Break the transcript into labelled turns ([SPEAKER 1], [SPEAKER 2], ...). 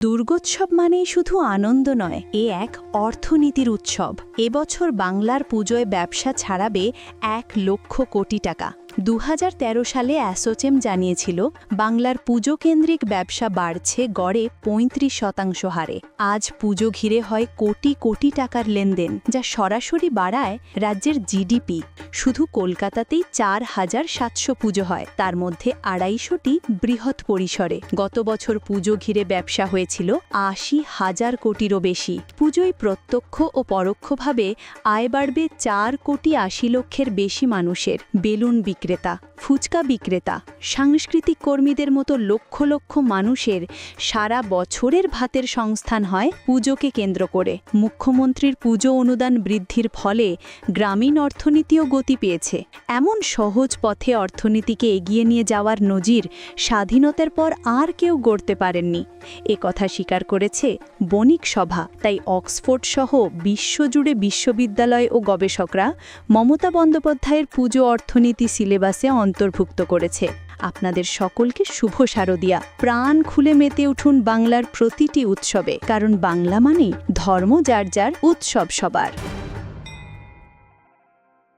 [SPEAKER 1] দুর্গোৎসব মানেই শুধু আনন্দ নয়, এ এক অর্থনীতির উৎসব। এবছর বাংলার পুজোয় ব্যবসা ছাড়াবে ১,০০,০০০ কোটি টাকা। ২০১৩ সালে অ্যাসোচেম জানিয়েছিল বাংলার পুজো কেন্দ্রিক ব্যবসা বাড়ছে গড়ে ৩৫% হারে। আজ পুজো ঘিরে হয় কোটি কোটি টাকার লেনদেন, যা সরাসরি বাড়ায় রাজ্যের জিডিপি। শুধু কলকাতাতেই ৪,৭০০ পুজো হয়, তার মধ্যে ২৫০টি বৃহৎ পরিসরে। গত বছর পুজো ঘিরে ব্যবসা হয়েছিল ৮০,০০০ কোটিরও বেশি। পুজোয় প্রত্যক্ষ ও পরোক্ষভাবে আয় বাড়বে ৪,৮০,০০,০০০-এর বেশি মানুষের। বেলুন বিক্রেতা, ফুচকা বিক্রেতা, সাংস্কৃতিক কর্মীদের মতো লক্ষ লক্ষ মানুষের সারা বছরের ভাতের সংস্থান হয় পুজোকে কেন্দ্র করে। মুখ্যমন্ত্রীর পুজো অনুদান বৃদ্ধির ফলে গ্রামীণ অর্থনীতিও গতি পেয়েছে। এমন সহজ পথে অর্থনীতিকে এগিয়ে নিয়ে যাওয়ার নজির স্বাধীনতার পর আর কেউ গড়তে পারেননি, কথা স্বীকার করেছে বণিক সভা। তাই অক্সফোর্ড সহ বিশ্বজুড়ে বিশ্ববিদ্যালয় ও গবেষকরা মমতা বন্দ্যোপাধ্যায়ের পুজো অর্থনীতি সিলেবাসে অন্তর্ভুক্ত করেছে। আপনাদের সকলকে শুভ শারদিয়া। প্রাণ খুলে মেতে উঠুন বাংলার প্রতিটি উৎসবে, কারণ বাংলা মানেই ধর্ম যার যার, উৎসব সবার।